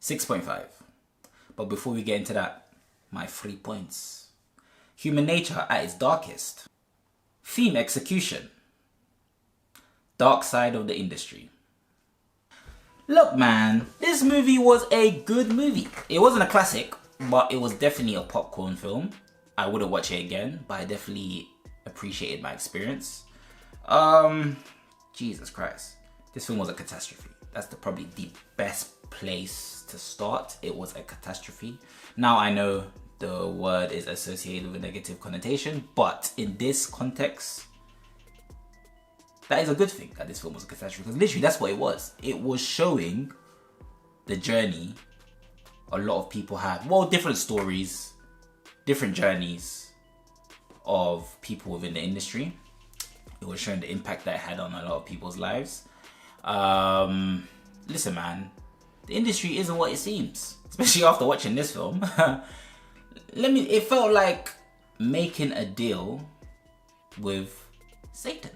6.5. But before we get into that, my 3 points. Human nature at its darkest. Theme execution. Dark side of the industry. Look man, this movie was a good movie. It wasn't a classic, but it was definitely a popcorn film. I wouldn't watch it again, but I definitely appreciated my experience. Jesus Christ. This film was a catastrophe. That's probably the best place to start. It was a catastrophe. Now I know the word is associated with a negative connotation, but in this context, that is a good thing that this film was a catastrophe, because literally that's what it was. It was showing the journey a lot of people have. Well, different stories, different journeys of people within the industry. It was showing the impact that it had on a lot of people's lives. Listen man, the industry isn't what it seems, especially after watching this film. It felt like making a deal with Satan.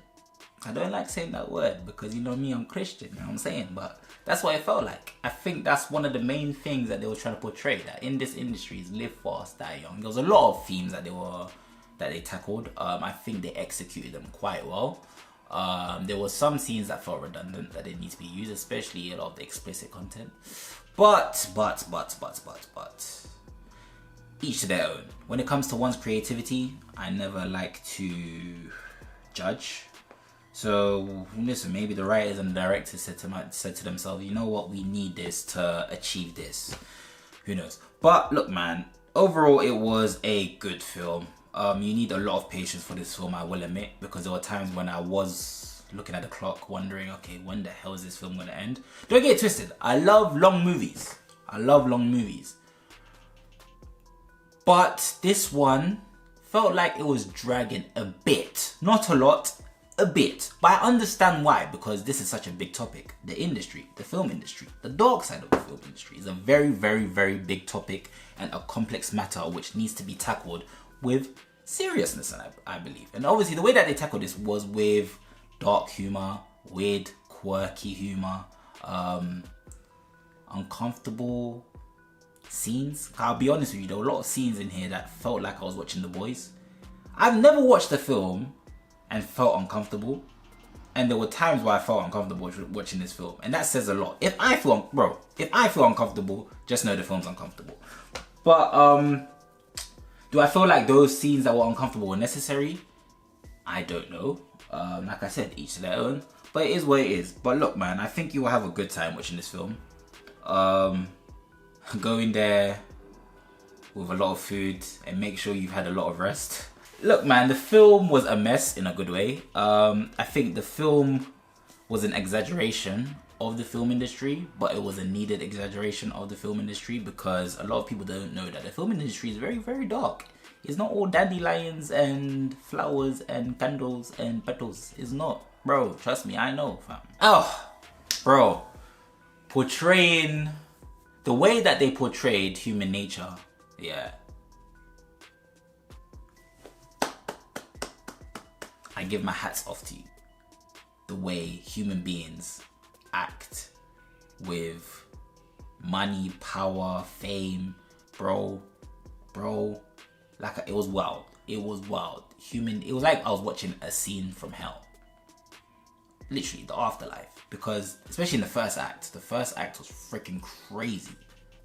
I don't like saying that word because you know me, I'm Christian, you know what I'm saying? But that's what it felt like. I think that's one of the main things that they were trying to portray, that in this industry is live fast, die young. There was a lot of themes that they tackled. I think they executed them quite well. There were some scenes that felt redundant that didn't need to be used, especially a lot of the explicit content. But each to their own. When it comes to one's creativity, I never like to judge. So listen, maybe the writers and the directors said to themselves, you know what, we need this to achieve this. Who knows? But look man, overall it was a good film. You need a lot of patience for this film, I will admit, because there were times when I was looking at the clock wondering, okay, when the hell is this film gonna end? Don't get it twisted, I love long movies. But this one felt like it was dragging a bit. Not a lot, a bit. But I understand why, because this is such a big topic. The industry, the film industry, the dark side of the film industry is a very, very, very big topic and a complex matter which needs to be tackled with seriousness, I believe. And obviously the way that they tackled this was with dark humor, weird, quirky humor, uncomfortable scenes. I'll be honest with you, there were a lot of scenes in here that felt like I was watching The Boys. I've never watched a film and felt uncomfortable, and there were times where I felt uncomfortable watching this film, and that says a lot. If I feel uncomfortable, just know the film's uncomfortable. But do I feel like those scenes that were uncomfortable were necessary? I don't know. Like I said, each to their own, but it is what it is. But look man, I think you will have a good time watching this film. Go in there with a lot of food and make sure you've had a lot of rest. Look man, the film was a mess in a good way. I think the film was an exaggeration of the film industry, but it was a needed exaggeration of the film industry, because a lot of people don't know that the film industry is very, very dark. It's not all dandelions and flowers and candles and petals. It's not. Bro, trust me, I know, fam. Oh, bro. Portraying the way that they portrayed human nature, yeah. I give my hats off to you. The way human beings act with money, power, fame, bro. Like, it was wild. It was wild. It was like I was watching a scene from hell. Literally, the afterlife. Because, especially in the first act was freaking crazy.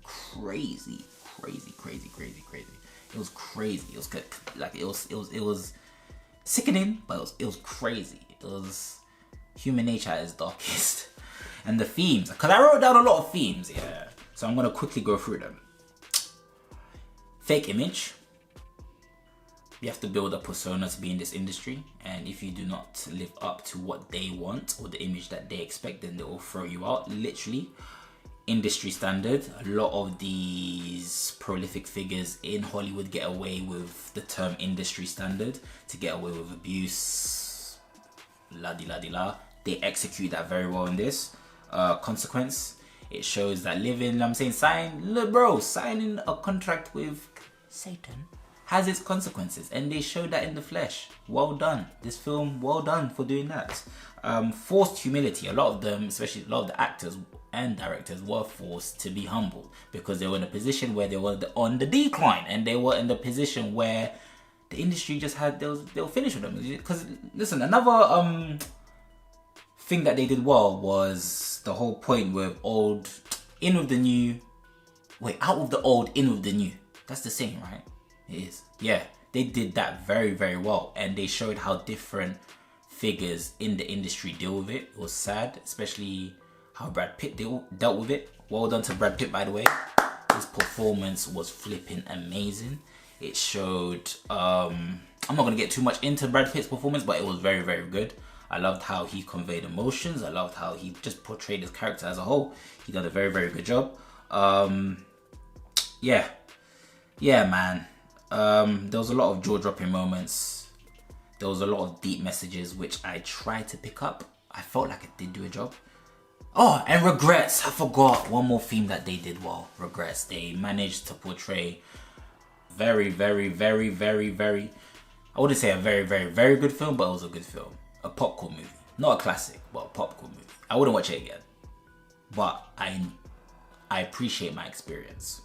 Crazy. It was crazy. It was good. Like, it was sickening, but it was crazy. It was human nature at its darkest. And the themes, because I wrote down a lot of themes, yeah. So I'm gonna quickly go through them. Fake image. You have to build a persona to be in this industry, and if you do not live up to what they want or the image that they expect, then they will throw you out, literally. Industry standard. A lot of these prolific figures in Hollywood get away with the term industry standard to get away with abuse, la-di-la-di-la. They execute that very well in this. Consequence, it shows that signing a contract with Satan has its consequences, and they showed that in the flesh. Well done, this film. Well done for doing that. Forced humility. A lot of them, especially a lot of the actors and directors, were forced to be humble because they were in a position where they were on the decline, and they were in the position where the industry just had they'll finish with them. Because listen, another thing that they did well was the whole point with old in with the new. Wait, out with the old, in with the new. That's the saying, right? It is. Yeah, they did that very, very well, and they showed how different figures in the industry deal with it. It was sad, especially how Brad Pitt dealt with it. Well done to Brad Pitt, by the way. His performance was flipping amazing. It showed, I'm not going to get too much into Brad Pitt's performance, but it was very, very good. I loved how he conveyed emotions. I loved how he just portrayed his character as a whole. He did a very, very good job. Yeah, man. There was a lot of jaw-dropping moments. There was a lot of deep messages, which I tried to pick up. I felt like it did do a job. Oh, and regrets. I forgot one more theme that they did well. Regrets. They managed to portray very, very, very, very, very, I wouldn't say a very, very, very good film, but it was a good film. A popcorn movie. Not a classic, but a popcorn movie. I wouldn't watch it again. But I appreciate my experience.